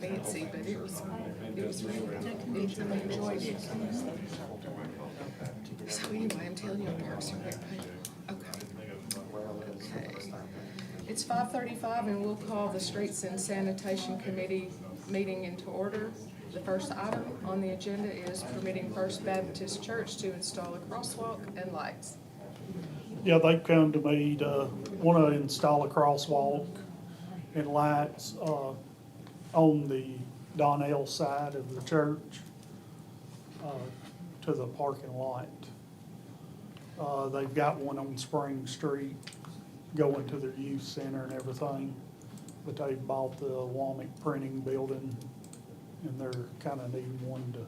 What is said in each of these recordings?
fancy, but it was really good. I enjoyed it. So anyway, I'm telling you, Parks and Rec people. Okay. It's 5:35 and we'll call the Streets and Sanitation Committee meeting into order. The first item on the agenda is permitting First Baptist Church to install a crosswalk and lights. Yeah, they've come to me to want to install a crosswalk and lights on the Donnell side of the church to the parking lot. They've got one on Spring Street going to their youth center and everything, but they bought the Womack printing building and they're kind of needing one to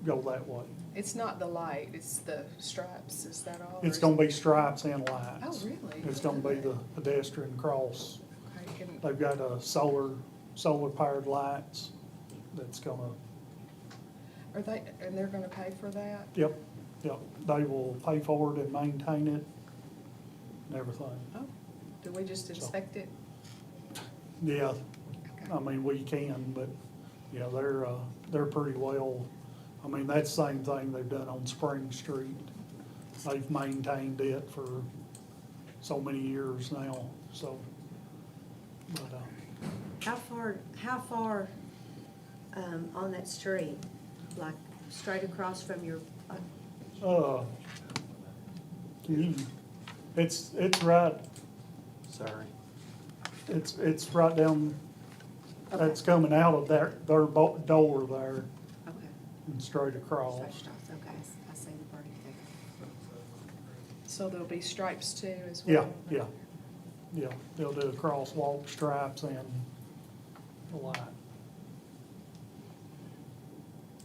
go that way. It's not the light, it's the stripes, is that all? It's gonna be stripes and lights. Oh, really? It's gonna be the pedestrian cross. Okay, and They've got solar powered lights that's gonna, they're gonna pay for that? yep, they will pay for it and maintain it and everything. Oh, do we just inspect it? Yeah, Okay. I mean, we can, but, yeah, they're pretty well, I mean, that's the same thing they've done on Spring Street. They've maintained it for so many years now, so, but, How far, on that street, like straight across from your, it's right, Sorry. it's right down, Okay. it's coming out of their door there okay, and straight across. straight across, okay, I see the burning thing. So there'll be stripes too as well? Yeah, they'll do a crosswalk, stripes and a light.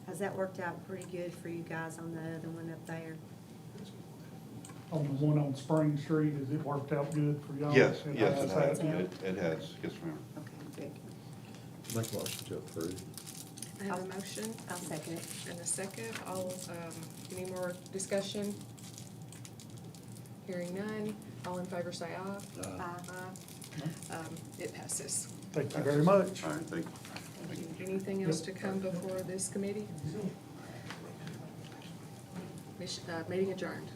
Has that worked out pretty good for you guys on the other one up there? On the one on Spring Street, has it worked out good for y'all? Yes, it has, has, hasn't it has, yes, ma'am. Okay, good. Make a motion to approve. I have a motion I'll second it. and a second. Any more discussion? Hearing none. All in favor say aye. Aye. It passes. Thank you very much. All right, thank you. Anything else to come before this committee? Meeting adjourned.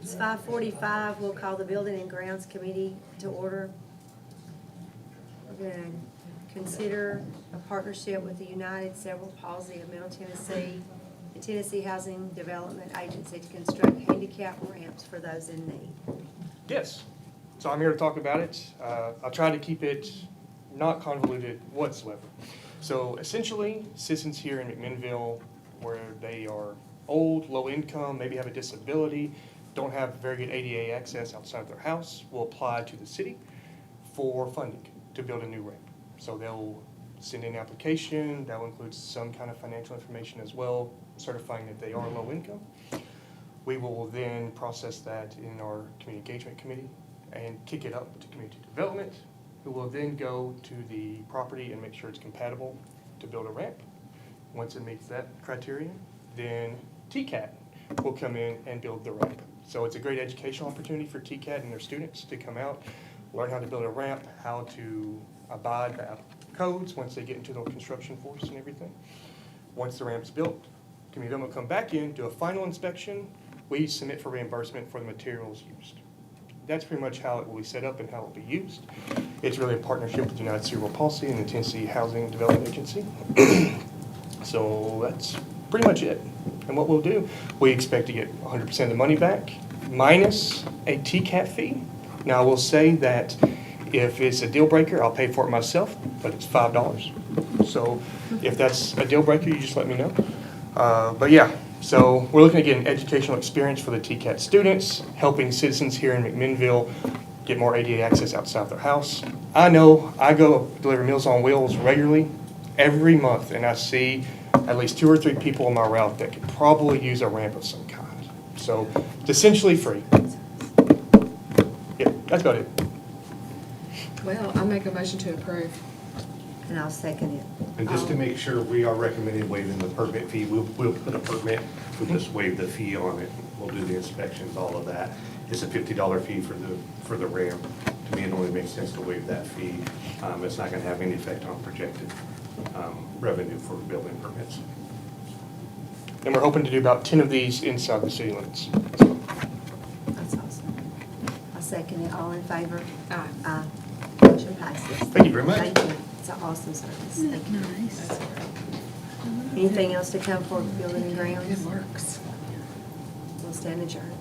It's 5:45. We'll call the Building and Grounds Committee to order. We're going to consider a partnership with the United Cerebral Palsy of Middle Tennessee, the Tennessee Housing Development Agency to construct handicap ramps for those in need. Yes, so I'm here to talk about it. I'll try to keep it not convoluted whatsoever. So essentially, citizens here in McMinnville, where they are old, low income, maybe have a disability, don't have very good ADA access outside of their house, will apply to the city for funding to build a new ramp. So they'll send in an application, that will include some kind of financial information as well, certifying that they are low income. We will then process that in our community engagement committee and kick it up to community development, who will then go to the property and make sure it's compatible to build a ramp. Once it meets that criteria, then TCAT will come in and build the ramp. So it's a great educational opportunity for TCAT and their students to come out, learn how to build a ramp, how to abide by codes once they get into the construction force and everything. Once the ramp's built, community development will come back in, do a final inspection. We submit for reimbursement for the materials used. That's pretty much how it will be set up and how it will be used. It's really a partnership with the United Cerebral Palsy and the Tennessee Housing Development Agency. So that's pretty much it. And what we'll do, we expect to get 100% of the money back, minus a TCAT fee. Now, I will say that if it's a deal breaker, I'll pay for it myself, but it's $5. So if that's a deal breaker, you just let me know. But yeah, so we're looking to get an educational experience for the TCAT students, helping citizens here in McMinnville get more ADA access outside their house. I know I go deliver Meals on Wheels regularly every month, and I see at least 2 or 3 people on my route that could probably use a ramp of some kind. So it's essentially free. Yeah, that's about it. Well, I make a motion to approve. And I'll second it. And just to make sure, we are recommending waiving the permit fee. We'll put a permit, we'll just waive the fee on it. We'll do the inspections, all of that. It's a $50 fee for the ramp. To me, it only makes sense to waive that fee. It's not gonna have any effect on projected revenue for building permits. And we're hoping to do about 10 of these inside the city limits. So, That's awesome. I'll second it. All in favor? Aye. Aye. Motion passes. Thank you very much. Thank you. It's an awesome service. Thank you. That's great. Anything else to come for Building and It Grounds? works. We'll stand adjourned.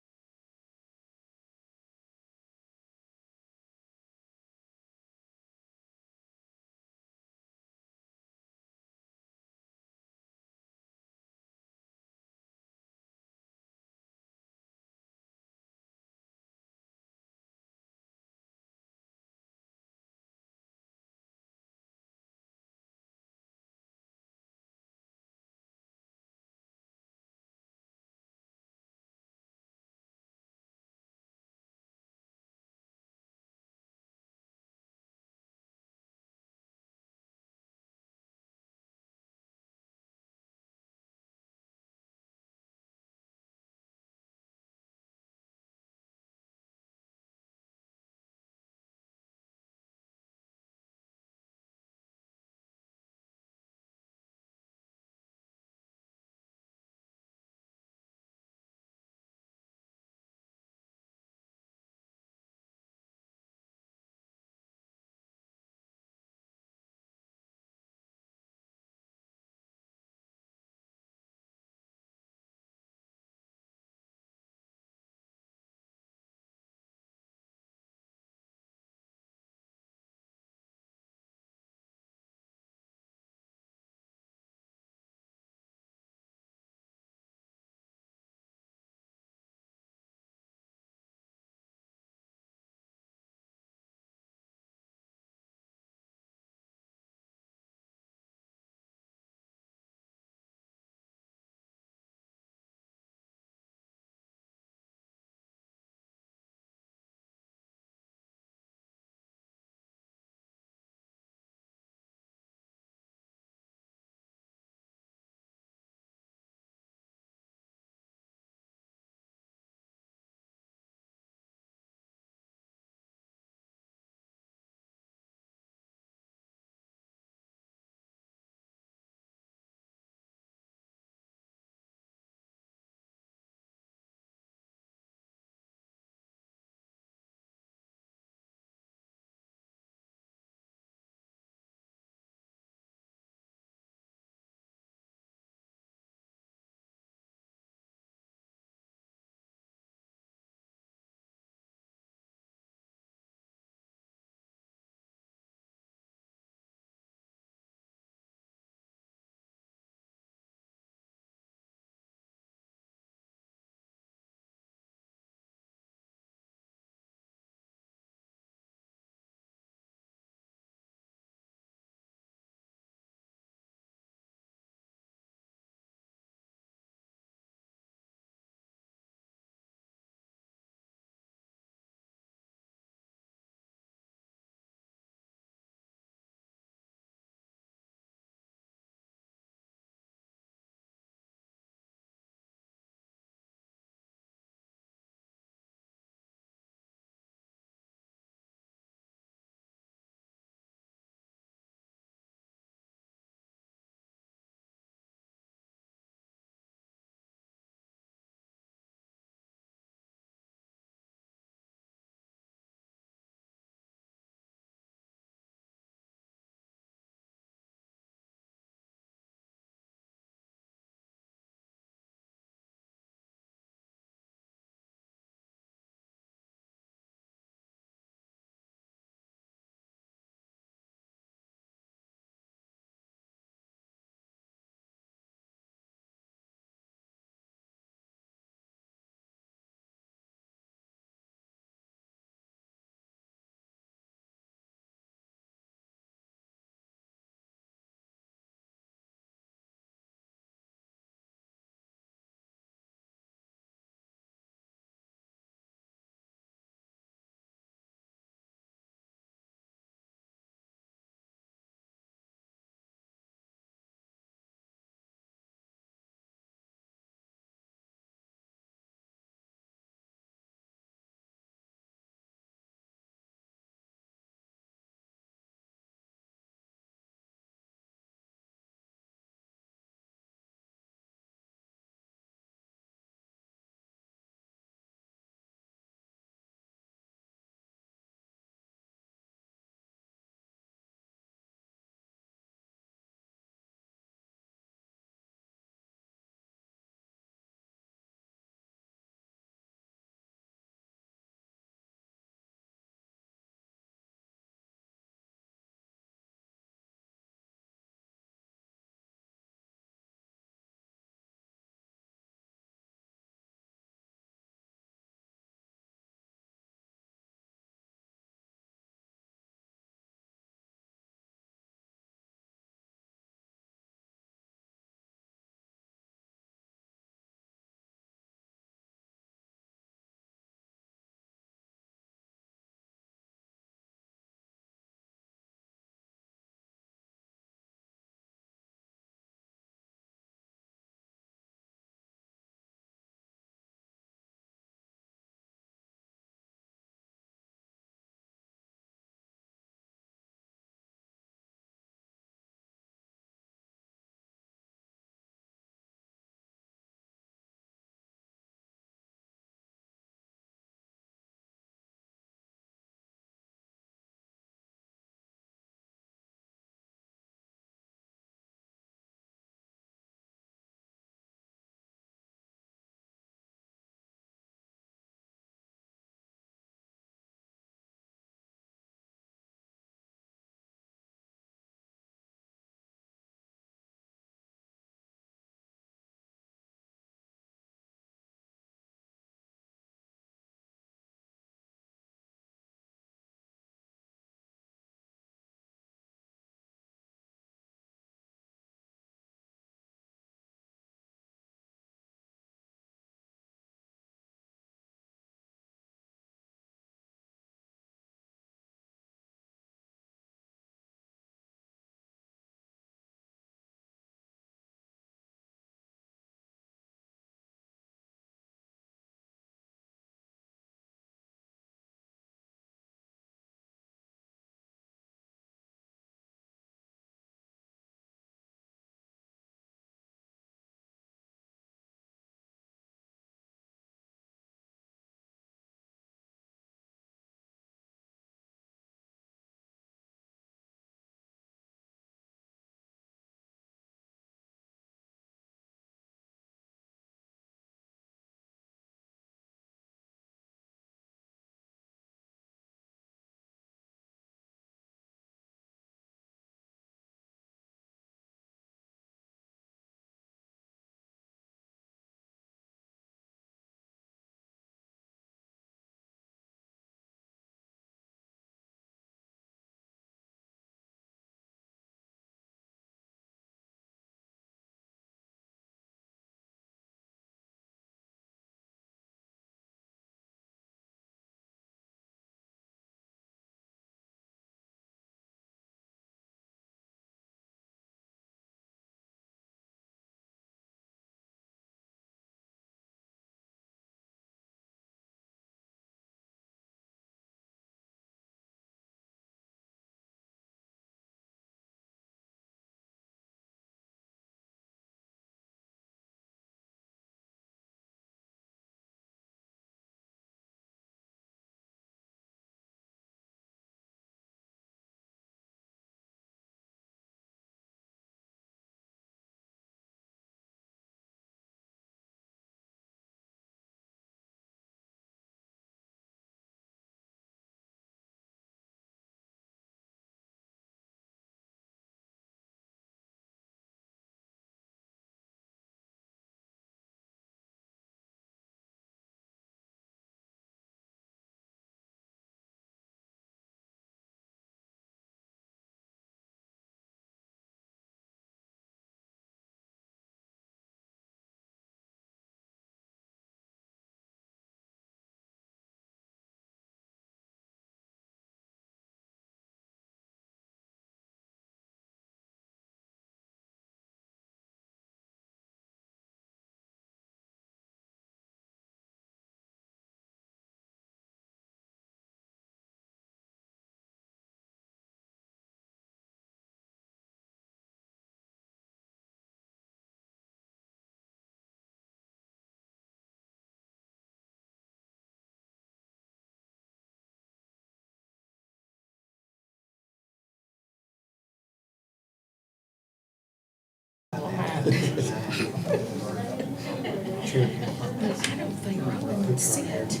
don't think Robin would sit.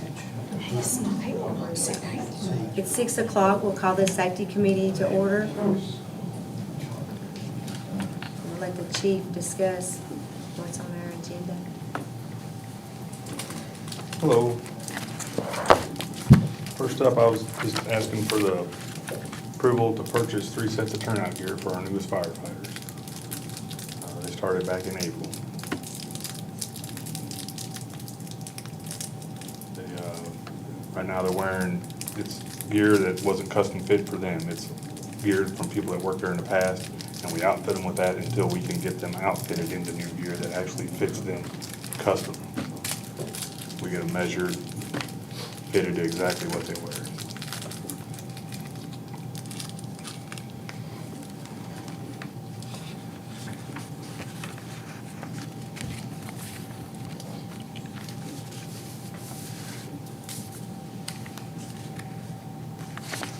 He's not able to sit. It's 6 o'clock, we'll call the safety committee to order. We'll let the chief discuss what's on our agenda. Hello. First up, I was just asking for the approval to purchase 3 sets of turnout gear for our newest firefighters. They started back in April. Right now they're wearing, it's gear that wasn't custom fit for them. It's gear from people that worked there in the past, and we outfit them with that until we can get them outfitted into new gear that actually fits them custom. We get them measured, fitted to exactly what they wear.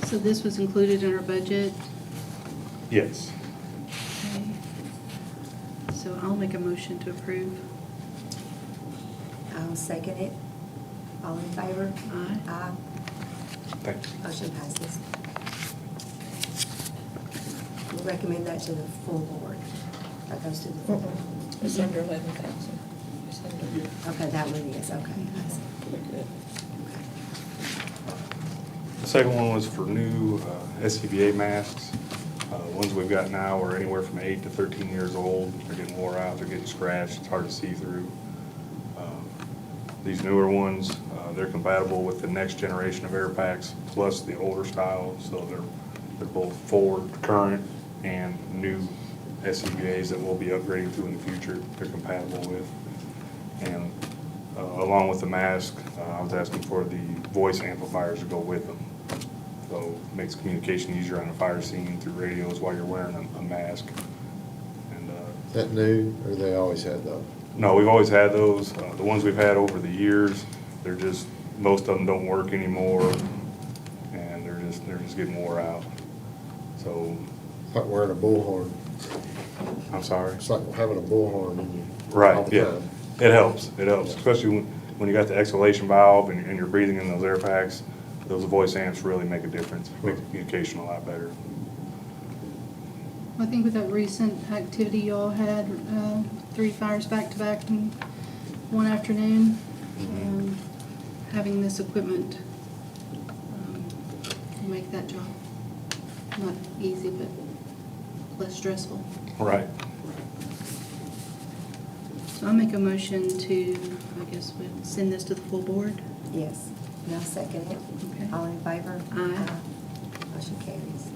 So this was included in our budget. Yes. Okay. So I'll make a motion to approve. I'll second it. All in favor? Aye. Aye. Thanks. Motion passes. We'll recommend that to the full board. That goes to the full board. It's under 11,000. It's under. Okay, that one is, okay. I see. Good. The second one was for new SCBA masks. Ones we've got now are anywhere from 8 to 13 years old. They're getting wore out, they're getting scratched, it's hard to see through. These newer ones, they're compatible with the next generation of air packs plus the older style, so they're both forward, current, and new SCBA's that we'll be upgrading to in the future. They're compatible with. And along with the mask, I was asking for the voice amplifiers to go with them. So it makes communication easier on a fire scene through radios while you're wearing a mask. And Is that new, or they always had those? no, we've always had those. The ones we've had over the years, they're just, most of them don't work anymore, and they're just getting wore out. So, It's like wearing a bullhorn. I'm sorry. It's like having a bullhorn in you. all Right, the yeah. time. It helps, especially when you got the exhalation valve and you're breathing in those air packs. Those voice amps really make a difference, make the communication a lot better. I think with that recent activity y'all had, 3 fires back to back in one afternoon, having this equipment will make that job not easy, but less stressful. Right. So I make a motion to, I guess, we'll send this to the full board. Yes, and I'll second it. Okay. All in favor? Aye. Motion carries.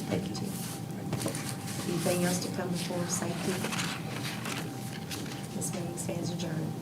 Thank you, Chief. Anything else to come before safety? This meeting stands adjourned.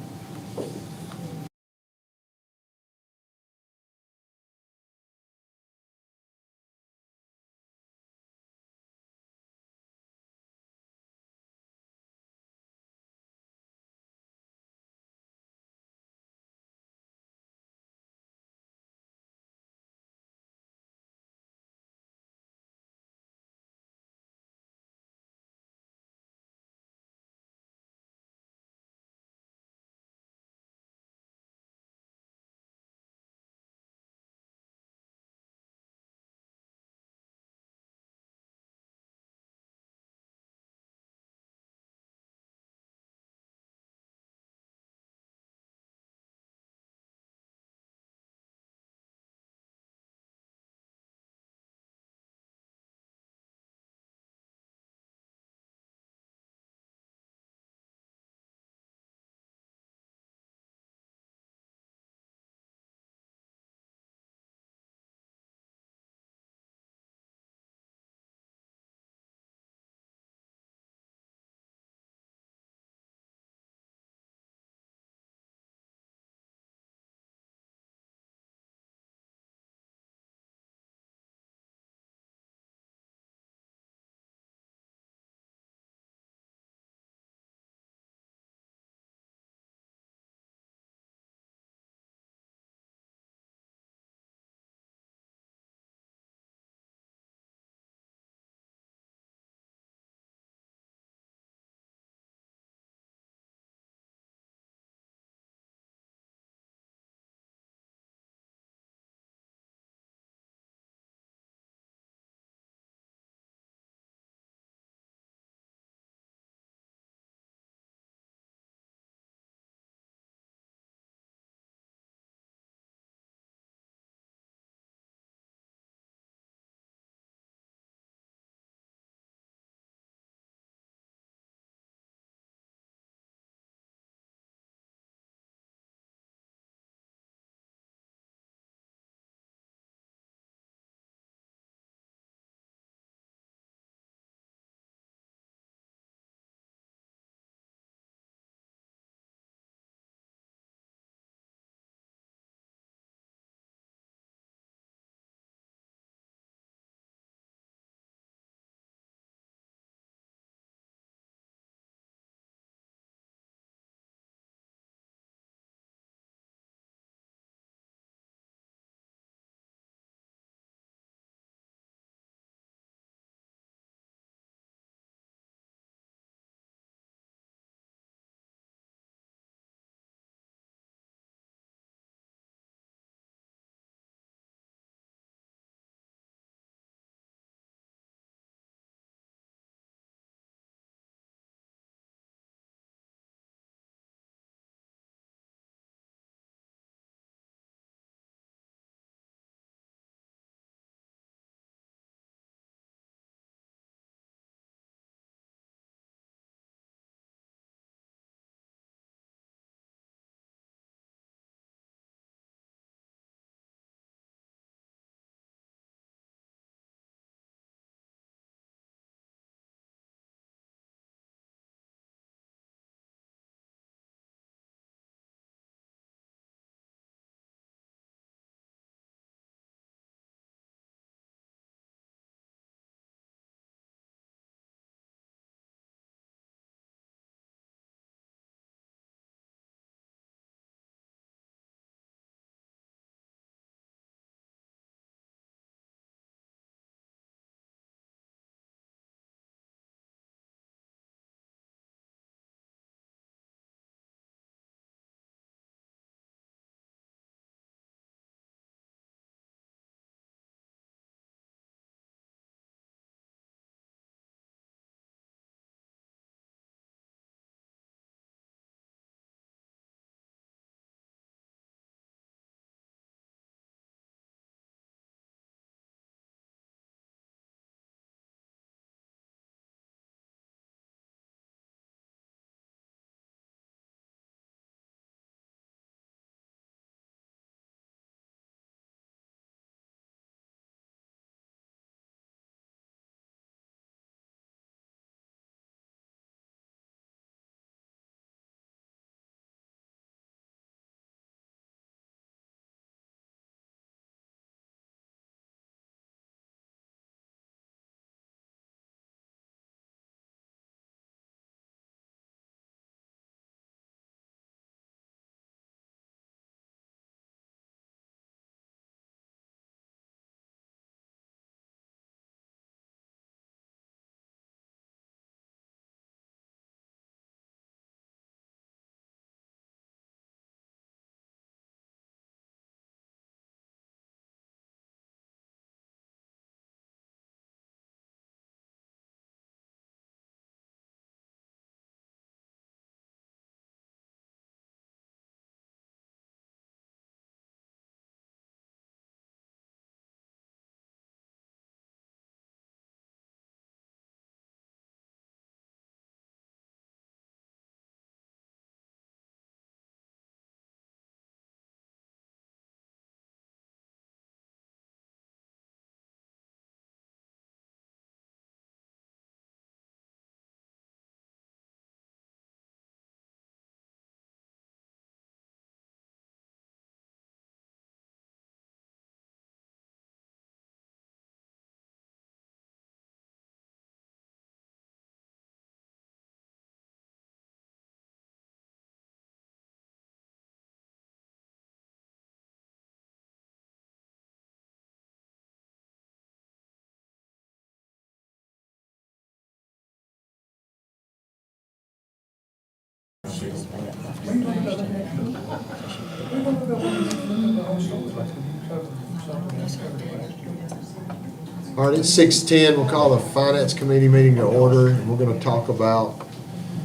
All right, it's 6:10. We'll call the Finance Committee meeting to order, and we're gonna talk about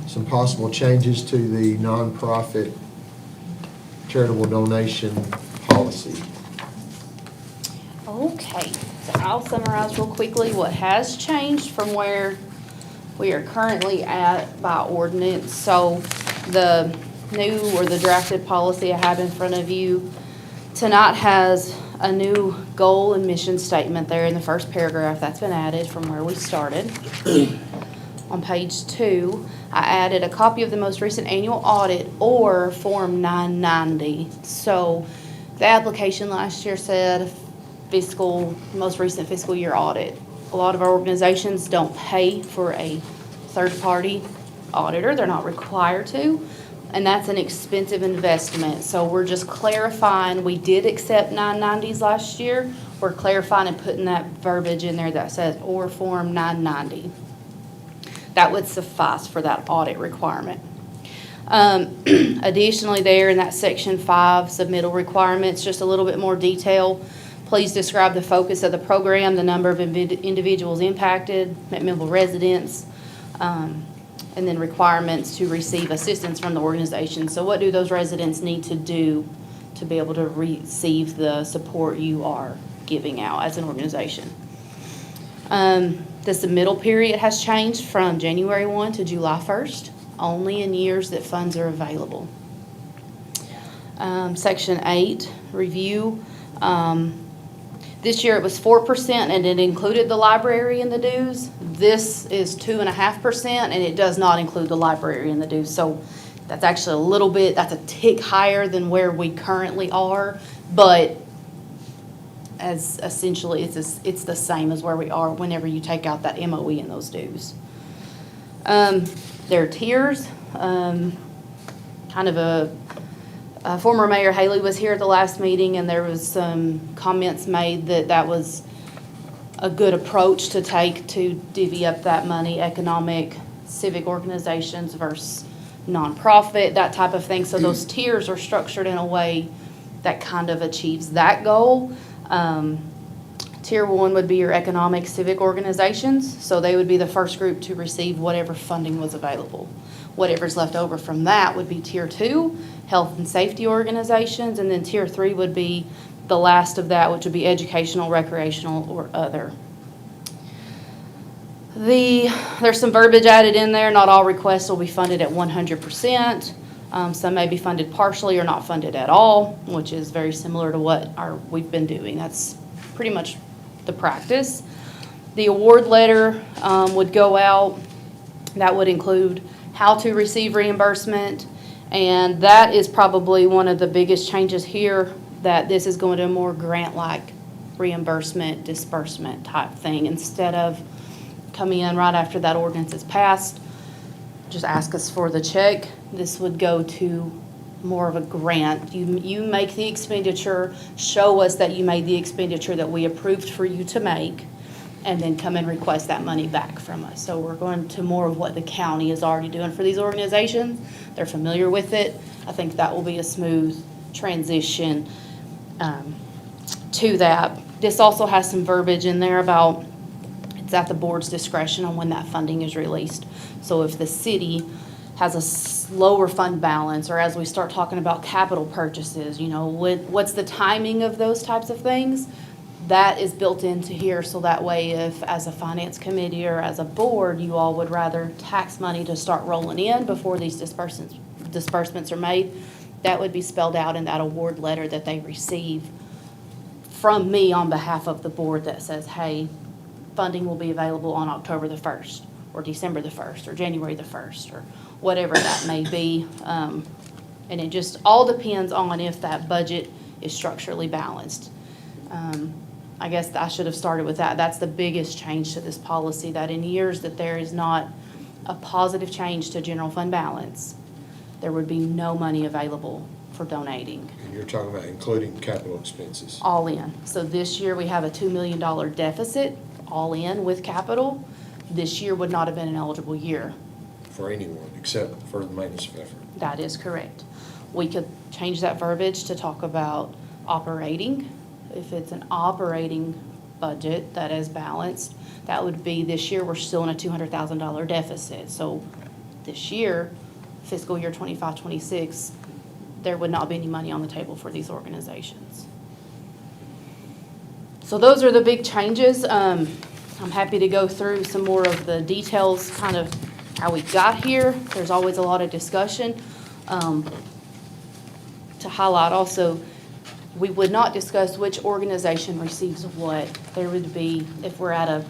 some possible changes to the nonprofit charitable donation policy. Okay, so I'll summarize real quickly what has changed from where we are currently at by ordinance. So the new or the drafted policy I have in front of you tonight has a new goal and mission statement there in the first paragraph. That's been added from where we started. On page 2, I added a copy of the most recent annual audit or Form 990. So the application last year said most recent fiscal year audit. A lot of our organizations don't pay for a third-party auditor. They're not required to, and that's an expensive investment. So we're just clarifying, we did accept 990s last year. We're clarifying and putting that verbiage in there that says, or Form 990. That would suffice for that audit requirement. Additionally, there in that section 5, submittal requirements, just a little bit more detail. Please describe the focus of the program, the number of individuals impacted, McMinnville residents, and then requirements to receive assistance from the organization. So what do those residents need to do to be able to receive the support you are giving out as an organization? The submittal period has changed from January 1 to July 1st, only in years that funds are available. Section 8, review. This year it was 4% and it included the library and the dues. This is 2.5% and it does not include the library and the dues. So that's actually a little bit, that's a tick higher than where we currently are, but as essentially it's the same as where we are whenever you take out that MOE and those dues. There are tiers. Kind of former Mayor Haley was here at the last meeting, and there was some comments made that was a good approach to take to divvy up that money, economic, civic organizations versus nonprofit, that type of thing. So those tiers are structured in a way that kind of achieves that goal. Tier 1 would be your economic, civic organizations, so they would be the first group to receive whatever funding was available. Whatever's left over from that would be Tier 2, health and safety organizations, and then Tier 3 would be the last of that, which would be educational, recreational, or other. There's some verbiage added in there. Not all requests will be funded at 100%. Some may be funded partially or not funded at all, which is very similar to what we've been doing. That's pretty much the practice. The award letter would go out. That would include how to receive reimbursement, and that is probably one of the biggest changes here, that this is going to a more grant-like reimbursement, disbursement type thing. Instead of coming in right after that ordinance is passed, just ask us for the check. This would go to more of a grant. You make the expenditure, show us that you made the expenditure that we approved for you to make, and then come and request that money back from us. So we're going to more of what the county is already doing for these organizations. They're familiar with it. I think that will be a smooth transition to that. This also has some verbiage in there about it's at the board's discretion on when that funding is released. So if the city has a lower fund balance, or as we start talking about capital purchases, what's the timing of those types of things? That is built into here, so that way if, as a finance committee or as a board, you all would rather tax money to start rolling in before these disbursements are made, that would be spelled out in that award letter that they receive from me on behalf of the board that says, hey, funding will be available on October the 1st, or December the 1st, or January the 1st, or whatever that may be. And it just all depends on if that budget is structurally balanced. I guess I should have started with that. That's the biggest change to this policy, that in years that there is not a positive change to general fund balance, there would be no money available for donating. And you're talking about including capital expenses. All in. So this year we have a $2 million deficit, all in with capital. This year would not have been an eligible year for anyone, except for the maintenance of effort. That is correct. We could change that verbiage to talk about operating. If it's an operating budget that is balanced, that would be, this year, we're still in a $200,000 deficit. So this year, fiscal year 25-26, there would not be any money on the table for these organizations. So those are the big changes. I'm happy to go through some more of the details, kind of how we got here. There's always a lot of discussion. To highlight also, we would not discuss which organization receives what. There would be, if we're at a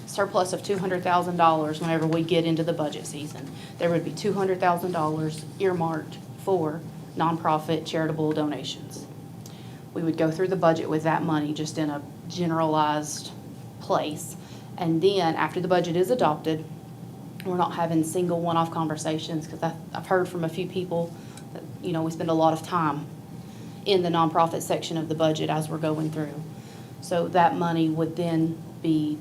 surplus of $200,000 whenever we get into the budget season, there would be $200,000 earmarked for nonprofit charitable donations. We would go through the budget with that money just in a generalized place. And then, after the budget is adopted, we're not having single one-off conversations, because I've heard from a few people that, you know, we spend a lot of time in the nonprofit section of the budget as we're going through. So that money would then be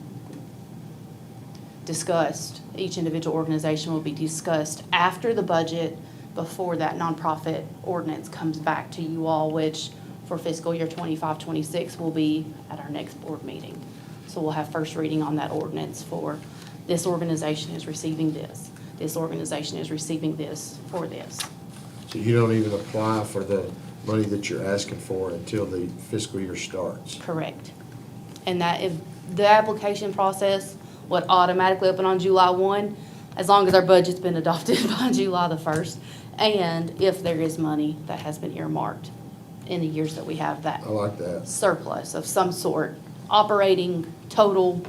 discussed. Each individual organization will be discussed after the budget, before that nonprofit ordinance comes back to you all, which for fiscal year 25-26 will be at our next board meeting. So we'll have first reading on that ordinance for this organization is receiving this. This organization is receiving this for this. So you don't even apply for the money that you're asking for until the fiscal year starts? Correct. And that, if the application process would automatically open on July 1, as long as our budget's been adopted by July the 1st, and if there is money that has been earmarked in the years that we have that I like that. surplus of some sort, operating total.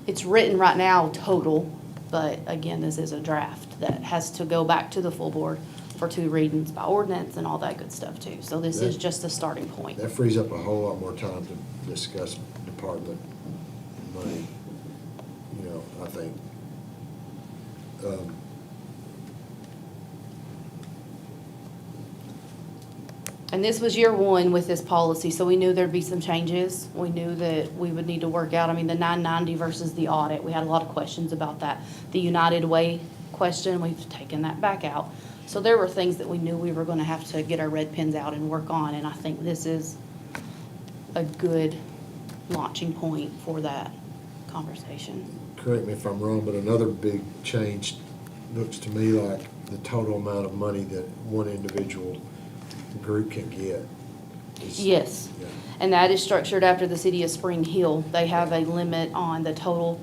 It's written right now total, but again, this is a draft that has to go back to the full board for 2 readings by ordinance and all that good stuff too. So this is just a starting point. That frees up a whole lot more time to discuss department money, you know, I think. And this was year 1 with this policy, so we knew there'd be some changes. We knew that we would need to work out, I mean, the 990 versus the audit, we had a lot of questions about that. The United Way question, we've taken that back out. So there were things that we knew we were gonna have to get our red pens out and work on, and I think this is a good launching point for that conversation. Correct me if I'm wrong, but another big change looks to me like the total amount of money that one individual group can get. Yes, Yeah. and that is structured after the city of Spring Hill. They have a limit on the total,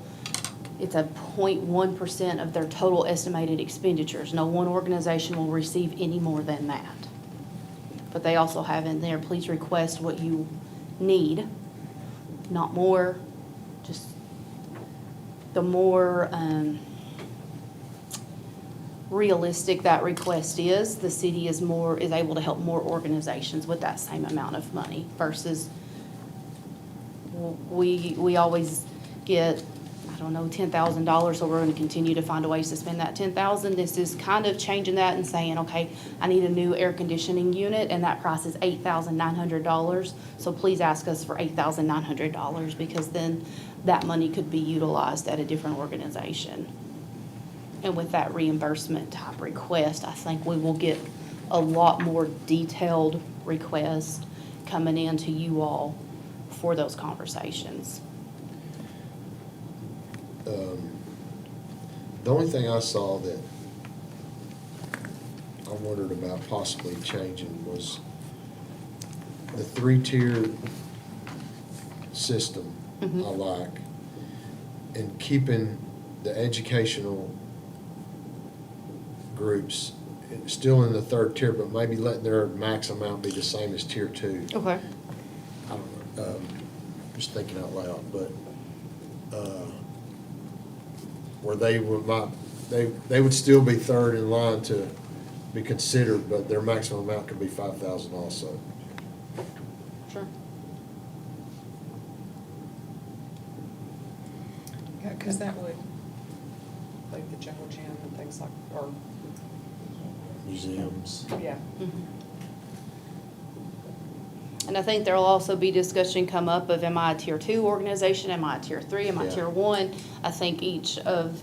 it's a 0.1% of their total estimated expenditures. No one organization will receive any more than that. But they also have in there, please request what you need, not more, just the more realistic that request is, the city is able to help more organizations with that same amount of money versus we always get, I don't know, $10,000, so we're going to continue to find ways to spend that $10,000. This is kind of changing that and saying, okay, I need a new air conditioning unit, and that price is $8,900. So please ask us for $8,900, because then that money could be utilized at a different organization. And with that reimbursement type request, I think we will get a lot more detailed requests coming in to you all for those conversations. The only thing I saw that I wondered about possibly changing was the 3-tier system I like, and keeping the educational groups still in the 3rd tier, but maybe letting their max amount be the same as tier 2. Okay. I don't know, just thinking out loud, but, where they would still be 3rd in line to be considered, but their maximum amount could be 5,000 also. Sure. Yeah, because that would, like the jungle gym and things like, or, Museums. yeah. And I think there'll also be discussion come up of, am I a tier 2 organization, am I a tier 3, am I Yeah. tier 1? I think each of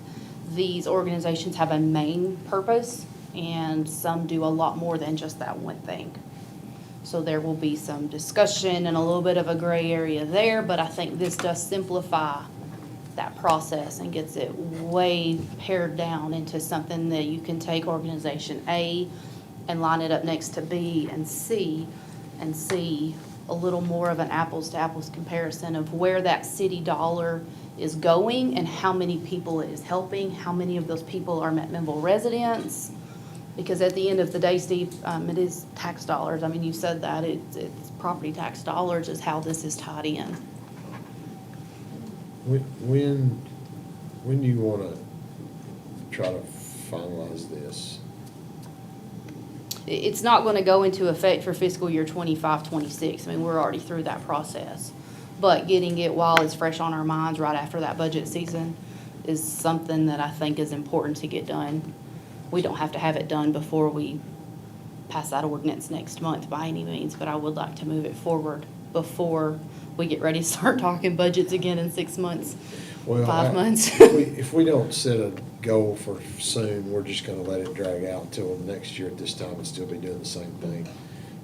these organizations have a main purpose, and some do a lot more than just that one thing. So there will be some discussion and a little bit of a gray area there, but I think this does simplify that process and gets it way pared down into something that you can take organization A and line it up next to B and C and see a little more of an apples to apples comparison of where that city dollar is going and how many people it is helping, how many of those people are McMinnville residents. Because at the end of the day, Steve, it is tax dollars. I mean, you said that, it's property tax dollars is how this is tied in. When do you wanna try to finalize this? It's not gonna go into effect for fiscal year 25, 26. I mean, we're already through that process. But getting it while it's fresh on our minds right after that budget season is something that I think is important to get done. We don't have to have it done before we pass that ordinance next month by any means, but I would like to move it forward before we get ready to start talking budgets again in 6 months, Well, 5 months. If we don't set a goal for soon, we're just gonna let it drag out until next year at this time and still be doing the same thing.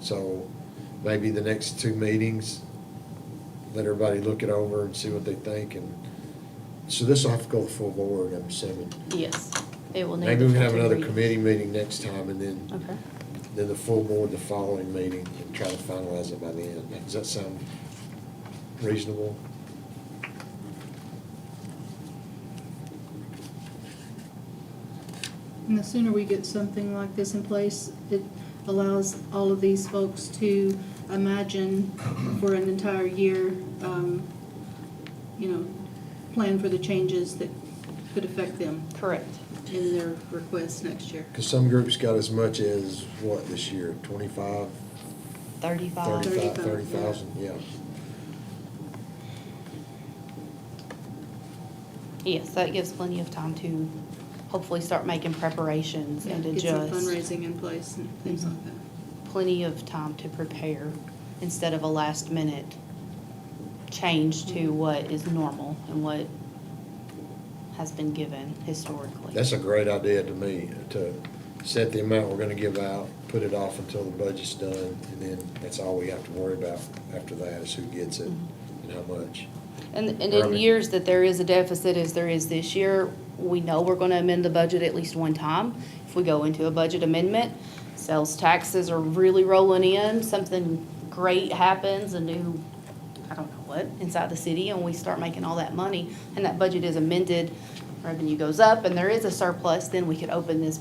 So maybe the next 2 meetings, let everybody look it over and see what they think, and so this will have to go to the full board, I'm assuming. Yes, it will need. Maybe we the can have full another reading. committee meeting next time, and then Okay. the full board the following meeting, and try to finalize it by the end. Does that sound reasonable? And the sooner we get something like this in place, it allows all of these folks to imagine for an entire year, plan for the changes that could affect them Correct. in their requests next year. Because some groups got as much as, what, this year, 25, 35. 30,000, yeah. Yes, that gives plenty of time to hopefully start making preparations and Get some adjust. fundraising in place and things like that. Plenty of time to prepare instead of a last minute change to what is normal and what has been given historically. That's a great idea to me, to set the amount we're gonna give out, put it off until the budget's done, and then that's all we have to worry about after that is who gets it and how much. And in Right. years that there is a deficit as there is this year, we know we're gonna amend the budget at least one time. If we go into a budget amendment, sales taxes are really rolling in, something great happens, a new, I don't know what, inside the city, and we start making all that money, and that budget is amended, revenue goes up, and there is a surplus, then we could open this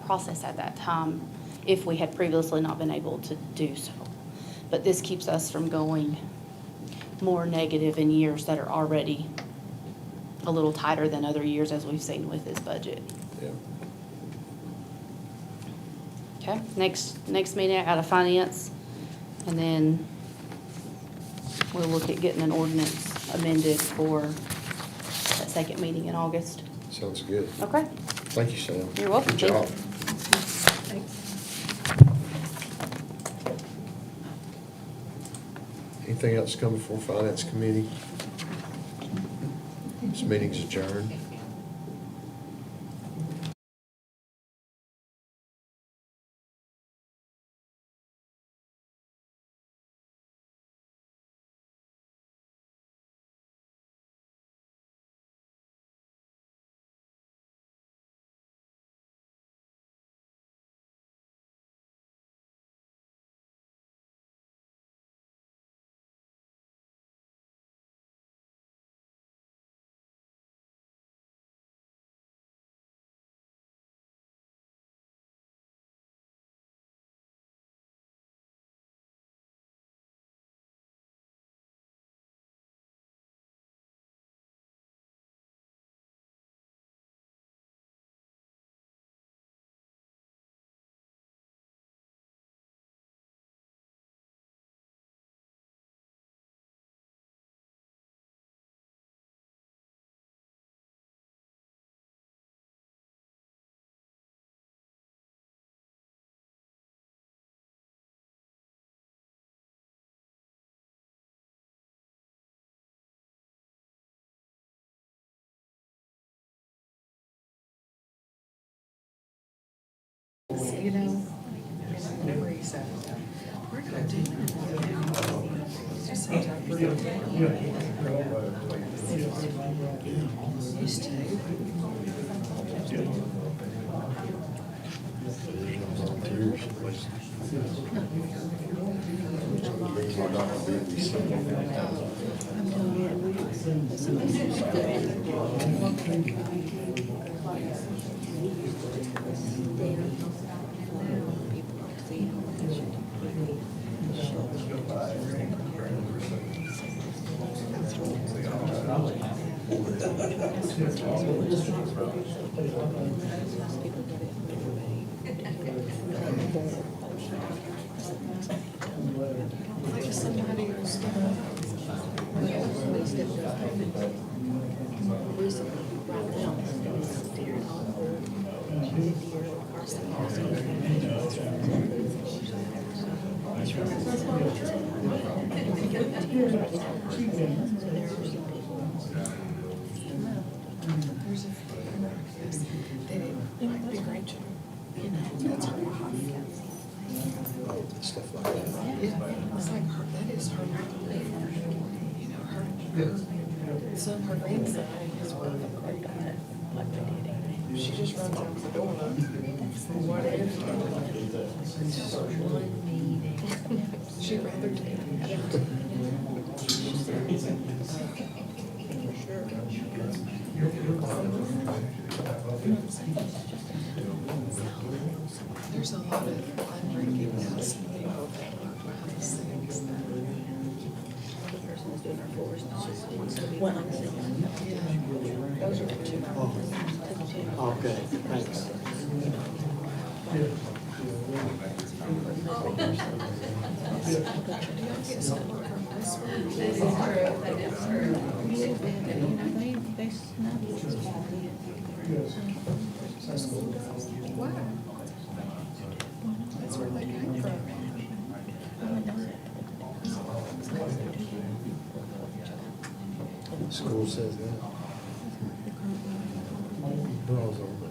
process at that time if we had previously not been able to do so. But this keeps us from going more negative in years that are already a little tighter than other years, as we've seen with this budget. Yeah. Okay, next meeting out of finance, and then we'll look at getting an ordinance amended for that second meeting in August. Sounds good. Okay, Thank you, Sam. You're welcome. Good job. Anything else come before Finance Committee? This meeting's adjourned. You know, and memories of, we're not doing it now. Just sometimes we're not doing it. Used to. Like somebody was there's a they didn't like the great job. You know, that's her mom. Oh, stuff like that. Yeah, it's like her, that is her, you know, her son, her grandson is working great on it, like they did. She just runs out the door. Whatever. She'd rather take it. There's a lot of unrecognized people that learn about these things. Yeah, those are the two. Okay, thanks. Do y'all get something from this one? That is true, that is true. The school does. Wow. That's where they came from. School says that. Girls over.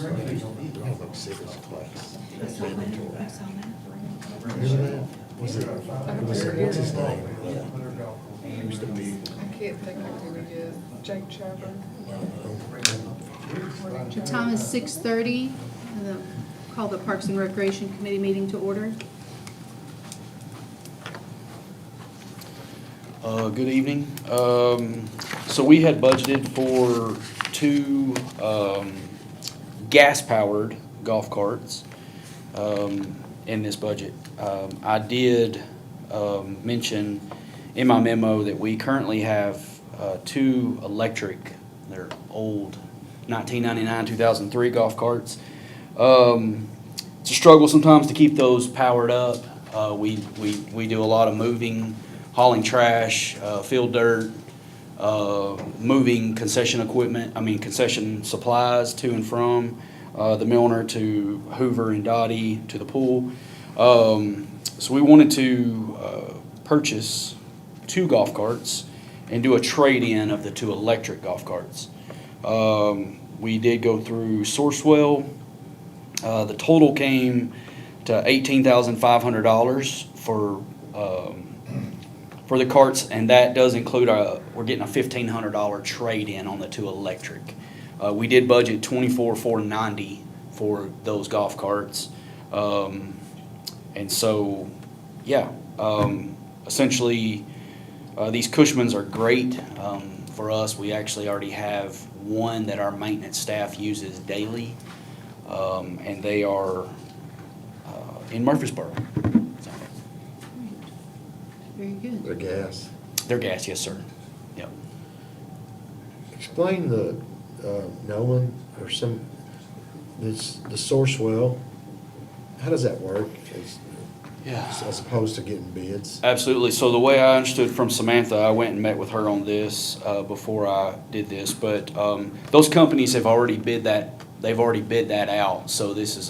Was it, what's his name? Used to be. I can't think of who he is. Jake Chapter. The time is 6:30. Call the Parks and Recreation Committee meeting to order. Good evening. So we had budgeted for 2 gas-powered golf carts in this budget. I did mention in my memo that we currently have 2 electric, they're old 1999, 2003 golf carts. It's a struggle sometimes to keep those powered up. We do a lot of moving, hauling trash, field dirt, moving concession supplies to and from the Milner to Hoover and Dottie to the pool. So we wanted to purchase 2 golf carts and do a trade-in of the 2 electric golf carts. We did go through Sourcewell. The total came to $18,500 for the carts, and that does include we're getting a $1,500 trade-in on the 2 electric. We did budget $24,490 for those golf carts, and so yeah, essentially these Cushmans are great for us. We actually already have one that our maintenance staff uses daily, and they are in Murfreesboro. So, Very good. The gas. they're gas, yes, sir. Yep. Explain the, Nolan, or the Sourcewell, how does that work? Yeah. As opposed to getting bids? Absolutely. So the way I understood from Samantha, I went and met with her on this before I did this, but those companies have already bid that. They've already bid that out. So this is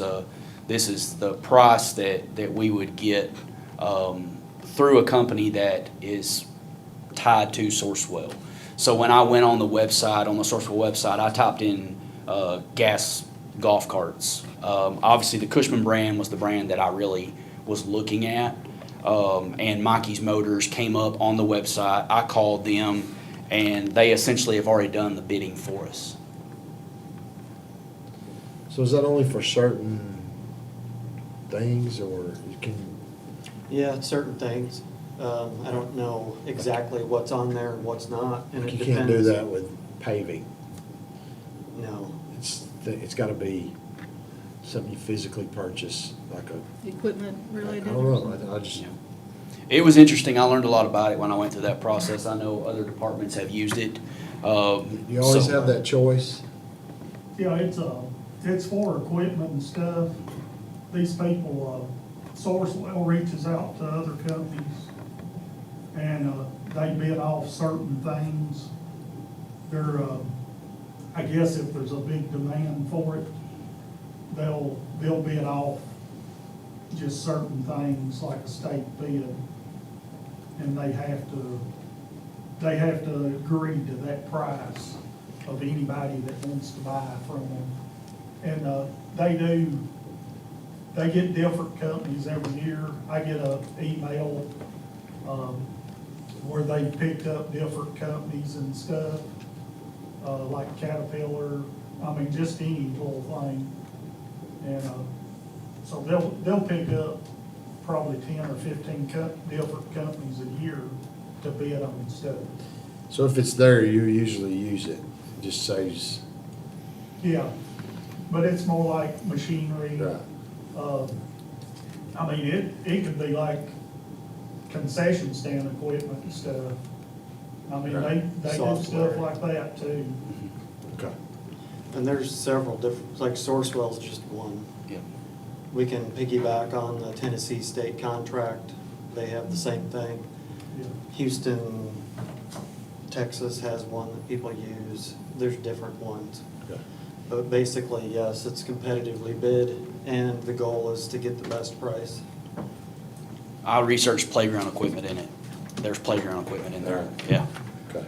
the price that we would get through a company that is tied to Sourcewell. So when I went on the website, on the Sourcewell website, I typed in gas golf carts. Obviously, the Cushman brand was the brand that I really was looking at, and Mikey's Motors came up on the website. I called them, and they essentially have already done the bidding for us. So is that only for certain things, or you can, Yeah, certain things. I don't know exactly what's on there and what's not, and it you depends. can't do that with paving? No. It's gotta be something you physically purchase, like Equipment I related. don't know, I just, It was interesting. I learned a lot about it when I went through that process. I know other departments have used it. you always So- have that choice? Yeah, it's for equipment and stuff. These people, Sourcewell reaches out to other companies, and they bid off certain things. They're, I guess if there's a big demand for it, they'll bid off just certain things like a state bid, and they have to agree to that price of anybody that wants to buy from them. And they get different companies every year. I get a email where they picked up different companies and stuff, like Caterpillar, just any little thing. And so they'll pick up probably 10 or 15 different companies a year to bid on stuff. So if it's there, you usually use it, it just saves, Yeah, but it's more like machinery. right? It could be like concession stand equipment and stuff. They do Software. stuff like that too. Okay. And there's several different, like Sourcewell's just one. Yep. We can piggyback on the Tennessee state contract. They have the same thing. Yeah. Houston, Texas has one that people use. There's different ones. Okay. But basically, yes, it's competitively bid, and the goal is to get the best price. I researched playground equipment in it. There's playground equipment in there. Yeah. Okay.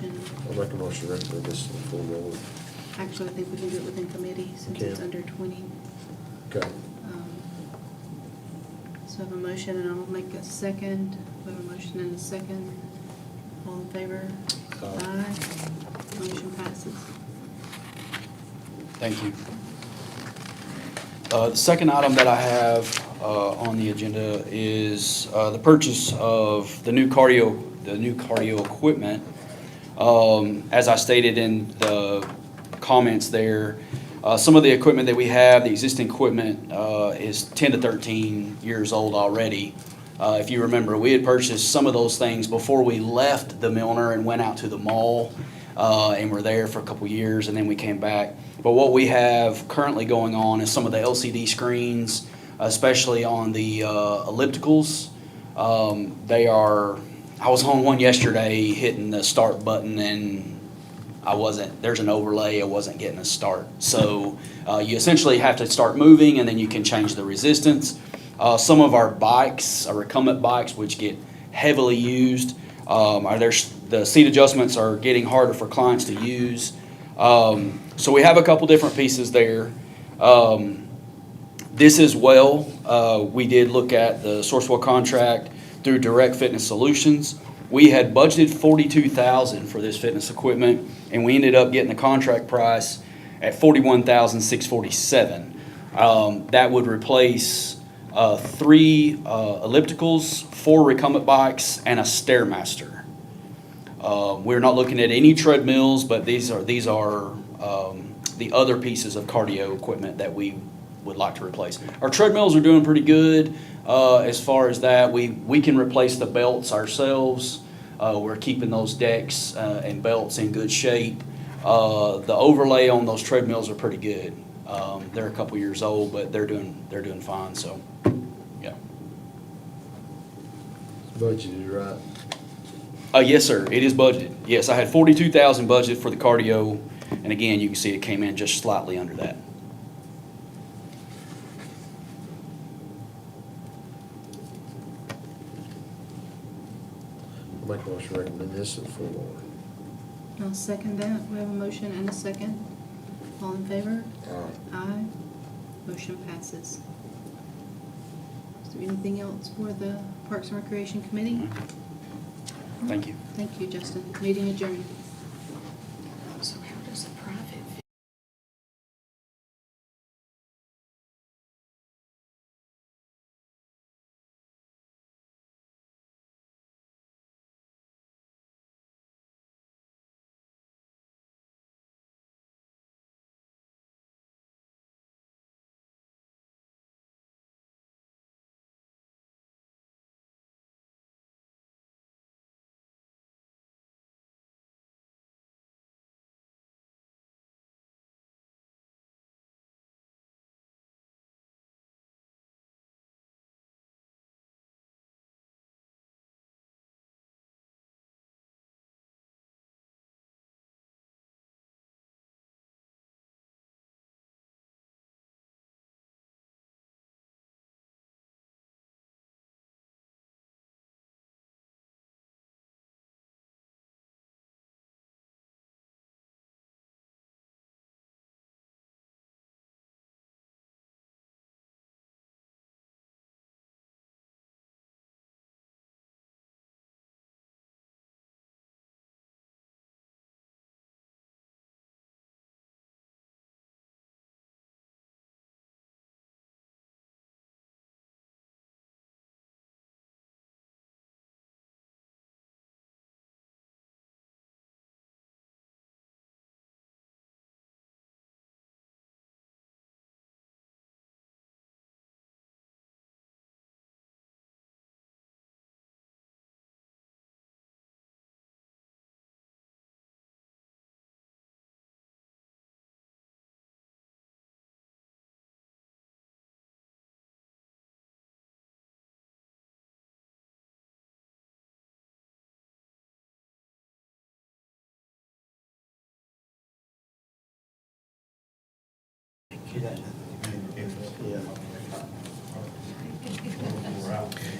motion? I'll make a motion to recommend this to the full board. Actually, I think we can do it within committee since it's Okay. under 20. Okay. So I have a motion and I'll make a second. We have a motion and a second. All in favor? Aye. Motion passes. Thank you. The second item that I have on the agenda is the purchase of the new cardio equipment. As I stated in the comments there, some of the equipment that we have, the existing equipment, is 10 to 13 years old already. If you remember, we had purchased some of those things before we left the Milner and went out to the mall, and were there for a couple years, and then we came back. But what we have currently going on is some of the LCD screens, especially on the ellipticals. I was on one yesterday hitting the start button, and there's an overlay, I wasn't getting a start. So you essentially have to start moving, and then you can change the resistance. Some of our bikes, our recumbent bikes, which get heavily used, the seat adjustments are getting harder for clients to use. So we have a couple different pieces there. This as well, we did look at the Sourcewell contract through Direct Fitness Solutions. We had budgeted $42,000 for this fitness equipment, and we ended up getting the contract price at $41,647. That would replace 3 ellipticals, 4 recumbent bikes, and a Stairmaster. We're not looking at any treadmills, but these are the other pieces of cardio equipment that we would like to replace. Our treadmills are doing pretty good as far as that. We can replace the belts ourselves. We're keeping those decks and belts in good shape. The overlay on those treadmills are pretty good. They're a couple years old, but they're doing fine. So, yeah. Budgeted, right? Yes, sir. It is budgeted. Yes, I had $42,000 budget for the cardio, and again, you can see it came in just slightly under that. I'll make a motion to recommend this to the full board. I'll second that. We have a motion and a second. All in favor? Aye. Aye. Motion passes. Is there anything else for the Parks and Recreation Committee? Thank you. Thank you, Justin. Meeting adjourned. So how does a private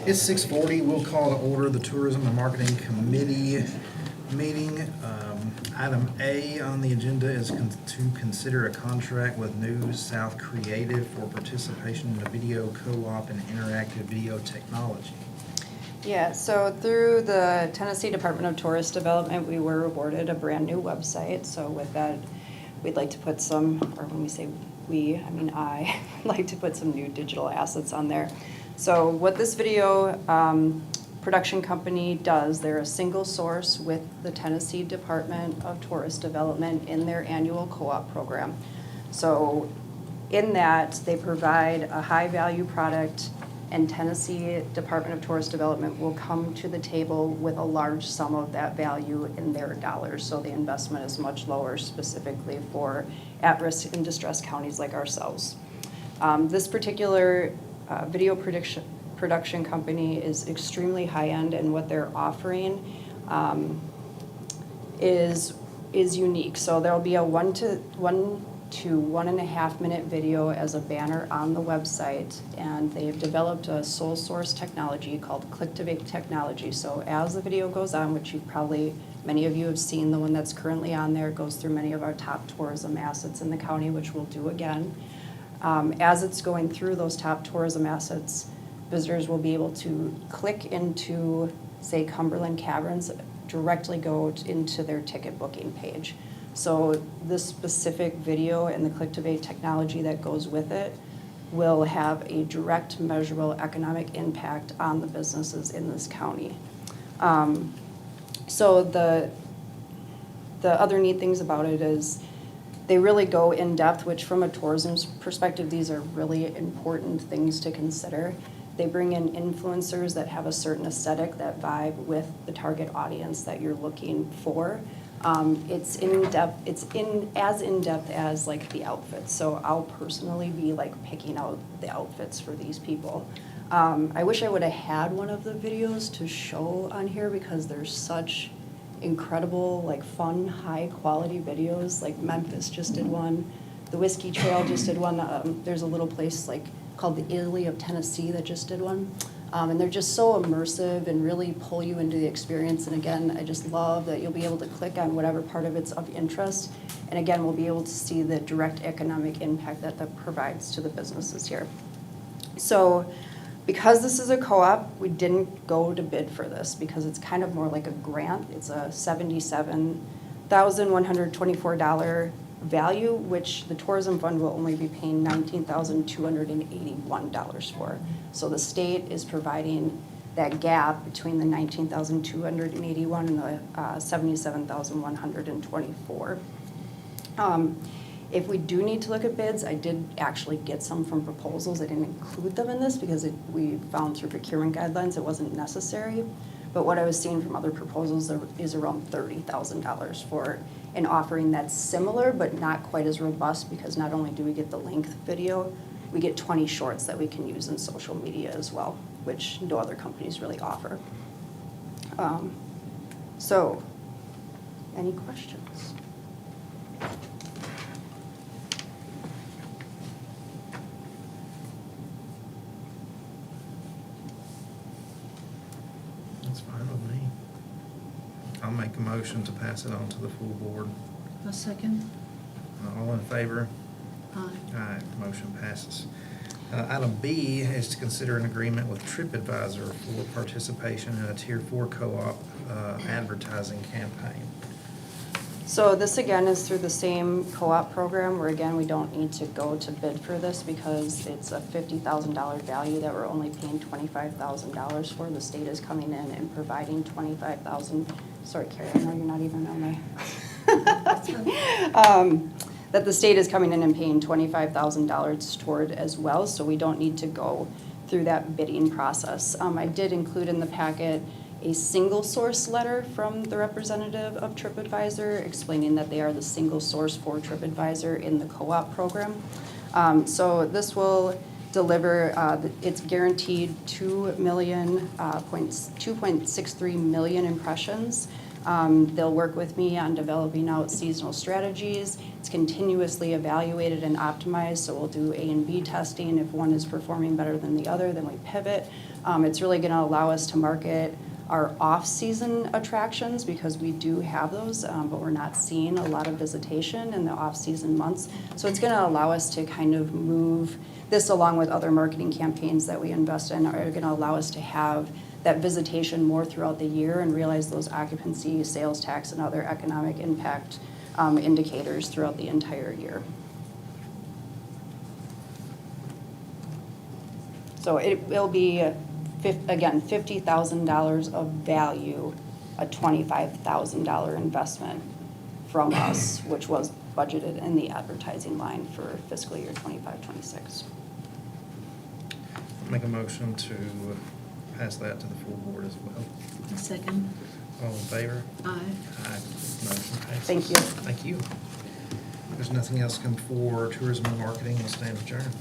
It's 6:40. We'll call to order the Tourism and Marketing Committee meeting. Item A on the agenda is to consider a contract with News South Creative for participation in the video co-op and interactive video technology. Yeah, so through the Tennessee Department of Tourist Development, we were awarded a brand-new website. So with that, we'd like to put some, or when we say we, I mean I, like to put some new digital assets on there. So what this video production company does, they're a single source with the Tennessee Department of Tourist Development in their annual co-op program. So in that, they provide a high-value product, and Tennessee Department of Tourist Development will come to the table with a large sum of that value in their dollars. So the investment is much lower, specifically for at-risk and distressed counties like ourselves. This particular video production company is extremely high-end, and what they're offering is unique. So there'll be a 1 to 1.5 minute video as a banner on the website, and they've developed a sole source technology called click-to-bake technology. So as the video goes on, which many of you have seen, the one that's currently on there goes through many of our top tourism assets in the county, which we'll do again. As it's going through those top tourism assets, visitors will be able to click into, say, Cumberland Caverns, directly go into their ticket booking page. So this specific video and the click-to-bake technology that goes with it will have a direct measurable economic impact on the businesses in this county. So the other neat things about it is they really go in depth, which from a tourism perspective, these are really important things to consider. They bring in influencers that have a certain aesthetic that vibe with the target audience that you're looking for. It's in depth. It's as in depth as like the outfits. So I'll personally be like picking out the outfits for these people. I wish I would have had one of the videos to show on here because there's such incredible, like fun, high quality videos. Like Memphis just did one. The Whiskey Trail just did one. There's a little place like called the Italy of Tennessee that just did one. And they're just so immersive and really pull you into the experience. And again, I just love that you'll be able to click on whatever part of it's of interest. And again, we'll be able to see the direct economic impact that that provides to the businesses here. So because this is a co-op, we didn't go to bid for this because it's kind of more like a grant. It's a $77,124 value, which the tourism fund will only be paying $19,281 for. So the state is providing that gap between the $19,281 and the $77,124. If we do need to look at bids, I did actually get some from proposals. I didn't include them in this because we found through procurement guidelines it wasn't necessary. But what I was seeing from other proposals is around $30,000 for an offering that's similar but not quite as robust, because not only do we get the length video, we get 20 shorts that we can use in social media as well, which no other companies really offer. So, any questions? That's fine with me. I'll make a motion to pass it on to the full board. A second. All in favor? Aye. Aye, motion passes. Item B is to consider an agreement with TripAdvisor for participation in a Tier 4 co-op advertising campaign. So this again is through the same co-op program where again, we don't need to go to bid for this because it's a $50,000 value that we're only paying $25,000 for. The state is coming in and providing $25,000. Sorry, Carrie, I know you're not even on my. That the state is coming in and paying $25,000 toward as well, so we don't need to go through that bidding process. I did include in the packet a single source letter from the representative of TripAdvisor explaining that they are the single source for TripAdvisor in the co-op program. So this will deliver, it's guaranteed 2.63 million impressions. They'll work with me on developing out seasonal strategies. It's continuously evaluated and optimized, so we'll do A and B testing. If one is performing better than the other, then we pivot. It's really gonna allow us to market our off-season attractions, because we do have those, but we're not seeing a lot of visitation in the off-season months. So it's gonna allow us to kind of move this, along with other marketing campaigns that we invest in, are gonna allow us to have that visitation more throughout the year and realize those occupancy, sales tax, and other economic impact indicators throughout the entire year. So it will be, again, $50,000 of value, a $25,000 investment from us, which was budgeted in the advertising line for fiscal year 25-26. Make a motion to pass that to the full board as well. A second. All in favor? Aye. Aye. Motion passes. Thank you. Thank you. If there's nothing else come for tourism and marketing, we'll stand adjourned.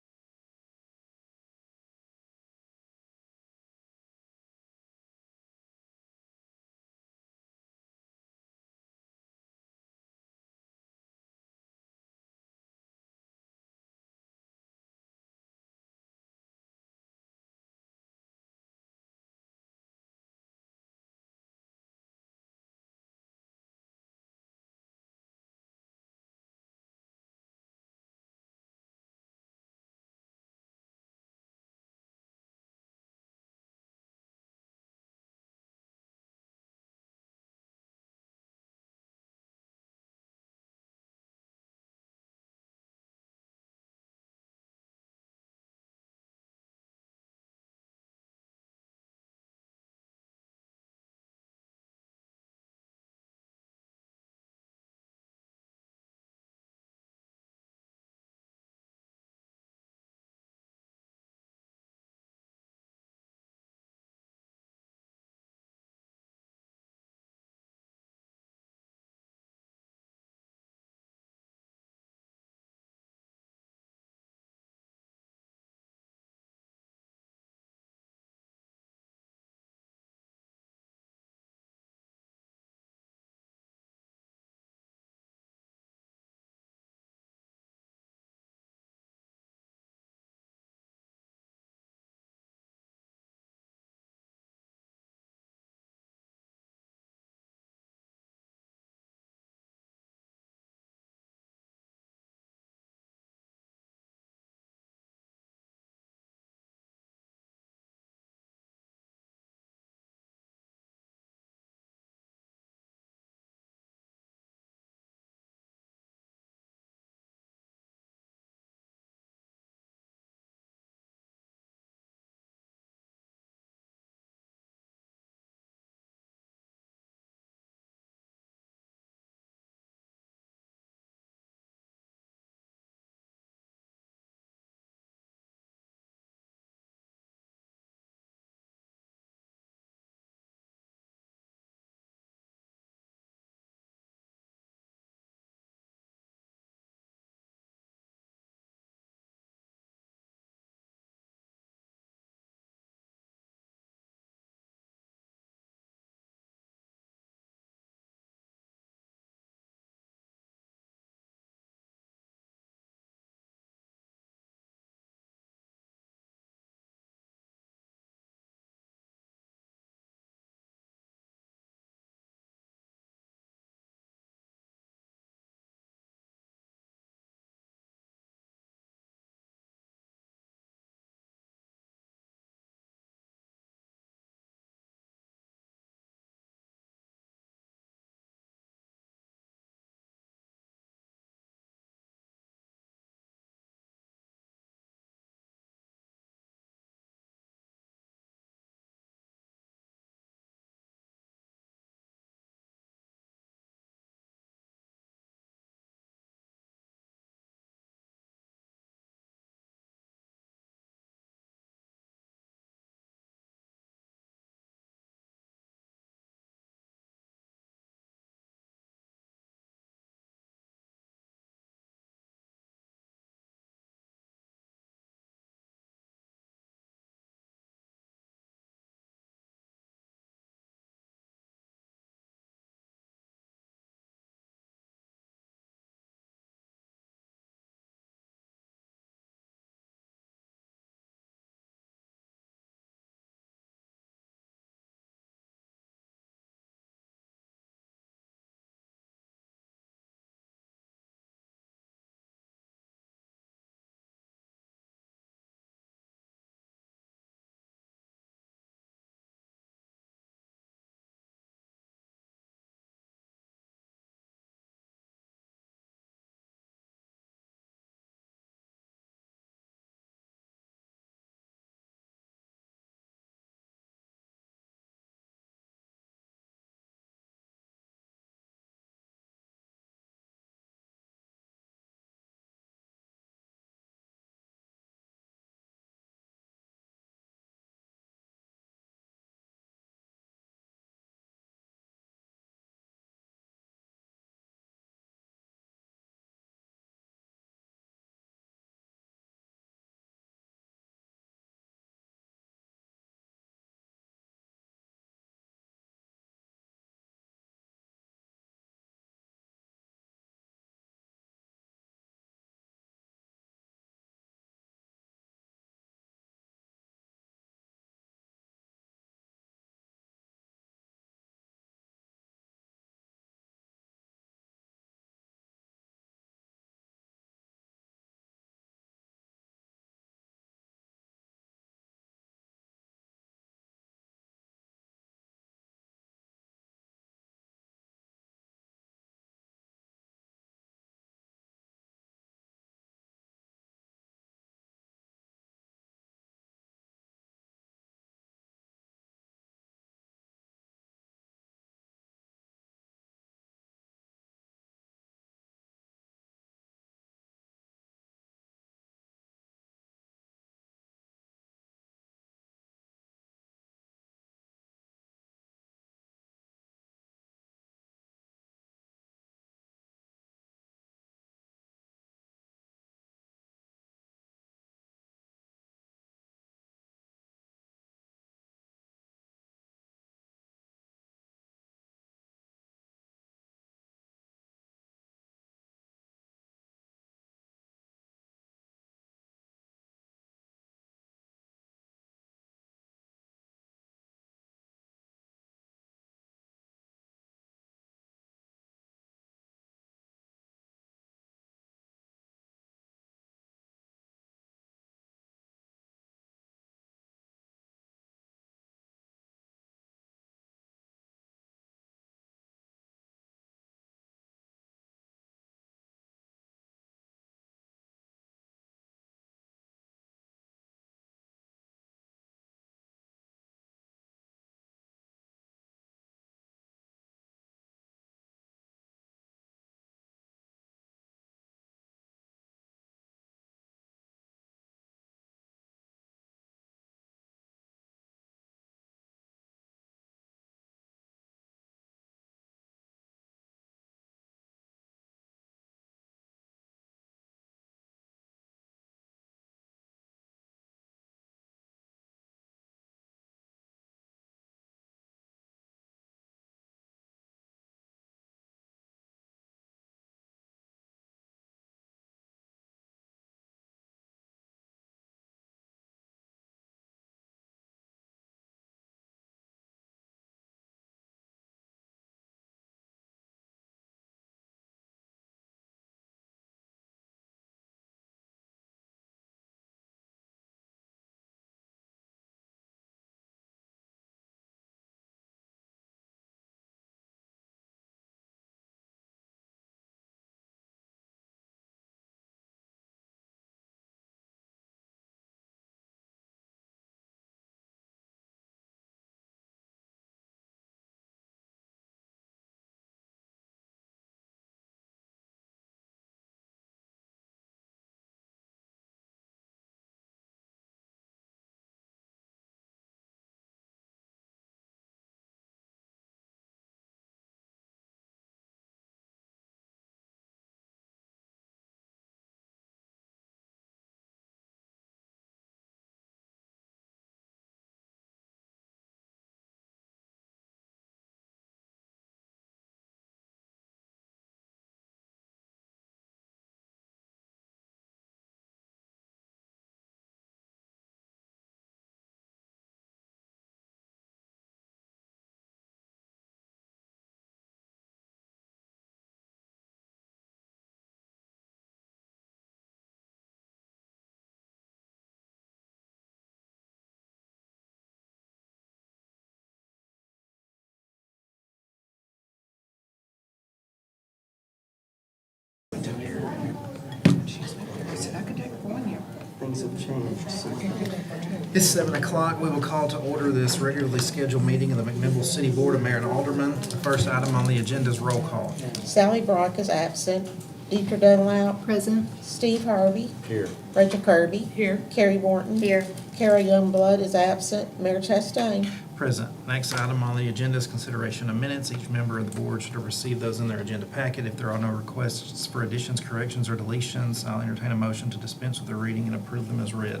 things have changed since then. It's 7 o'clock. We will call to order this regularly scheduled meeting of the McMinnville City Board of Mayor and Aldermen. The first item on the agenda is roll call. Sally Brock is absent. Deidre Dunlap. Present. Steve Harvey. Here. Rachel Kirby. Here. Carrie Morton. Here. Carrie Youngblood is absent. Mayor Chastain. Present. Next item on the agenda is consideration of minutes. Each member of the board should have received those in their agenda packet. If there are no requests for additions, corrections, or deletions, I'll entertain a motion to dispense with the reading and approve them as read.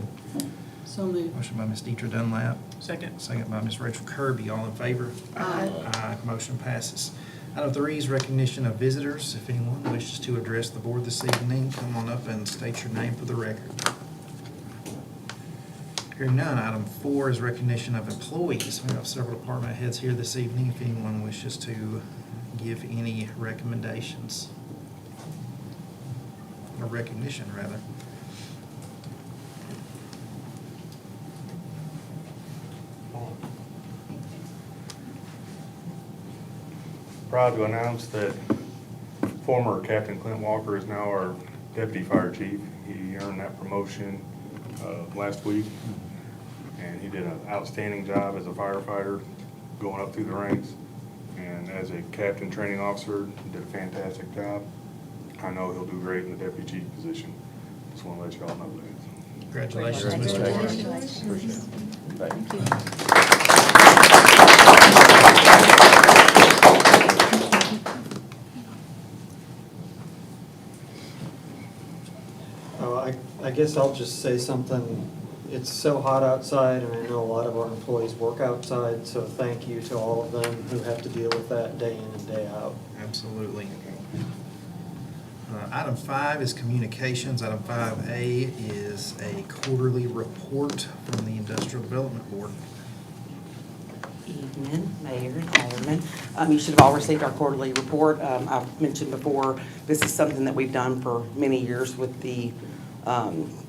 So moved. Motion by Ms. Deidre Dunlap. Second. Second by Ms. Rachel Kirby. All in favor? Aye. Aye. Motion passes. Item 3 is recognition of visitors. If anyone wishes to address the board this evening, come on up and state your name for the record. Hearing none, item 4 is recognition of employees. We have several department heads here this evening. If anyone wishes to give any recommendations, or recognition, rather. Proud to announce that former Captain Clint Walker is now our deputy fire chief. He earned that promotion last week, and he did an outstanding job as a firefighter going up through the ranks. And as a captain training officer, he did a fantastic job. I know he'll do great in the deputy chief position. Just want to let you all know that. Congratulations, Mr. Walker. Congratulations. Thank you. Oh, I guess I'll just say something. It's so hot outside, and I know a lot of our employees work outside, so thank you to all of them who have to deal with that day in and day out. Absolutely. Item 5 is communications. Item 5A is a quarterly report from the Industrial Development Board. Evening, Mayor and Aldermen. You should have all received our quarterly report. I've mentioned before, this is something that we've done for many years with the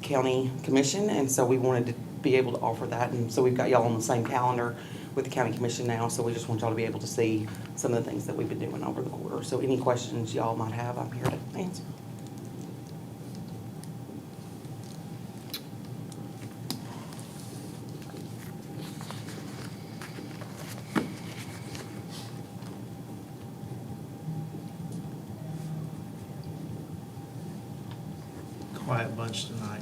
county commission, and so we wanted to be able to offer that, and so we've got y'all on the same calendar with the county commission now, so we just want y'all to be able to see some of the things that we've been doing over the quarter. So any questions y'all might have, I'm here to answer. Quiet bunch tonight.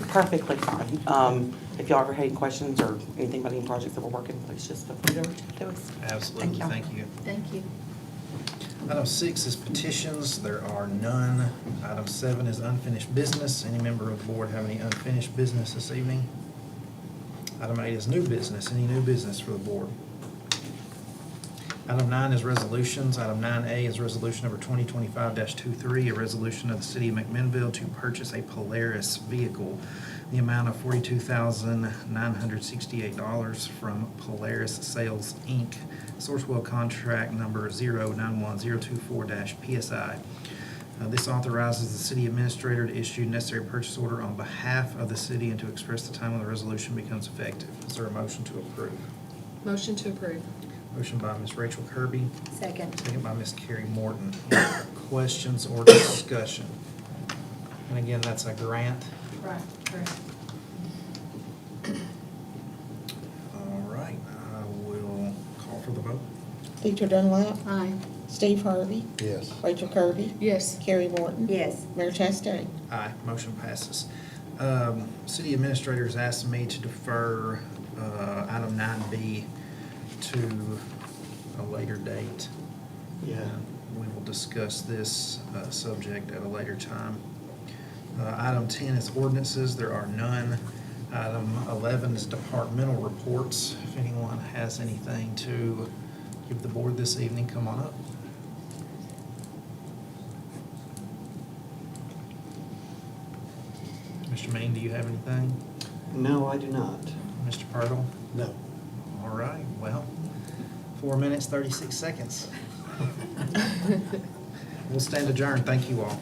Perfectly fine. If y'all ever had any questions or anything about any projects that we're working, please just feel free to reach out to us. Absolutely, y'all. thank you. Thank you. Item 6 is petitions. There are none. Item 7 is unfinished business. Any member of the board have any unfinished business this evening? Item 8 is new business. Any new business for the board? Item 9 is resolutions. Item 9A is resolution number 2025-23, a resolution of the city of McMinnville to purchase a Polaris vehicle, the amount of $42,968 from Polaris Sales, Inc., Sourcewell contract number 091024-PSI. This authorizes the city administrator to issue necessary purchase order on behalf of the city and to express the time when the resolution becomes effective. Is there a motion to approve? Motion to approve. Motion by Ms. Rachel Kirby, Second. second by Ms. Carrie Morton. Questions or discussion? And again, that's a grant. Right, correct. All right, I will call for the vote. Deidre Dunlap. Aye. Steve Harvey. Yes. Rachel Kirby. Yes. Carrie Morton. Yes. Mayor Chastain. Aye, motion passes. City administrator has asked me to defer item 9B to a later date. Yeah. We will discuss this subject at a later time. Item 10 is ordinances. There are none. Item 11 is departmental reports. If anyone has anything to give the board this evening, come on up. Mr. Main, do you have anything? No, I do not. Mr. Purtle? No. All right, well, 4 minutes, 36 seconds. We'll stand adjourned. Thank you all.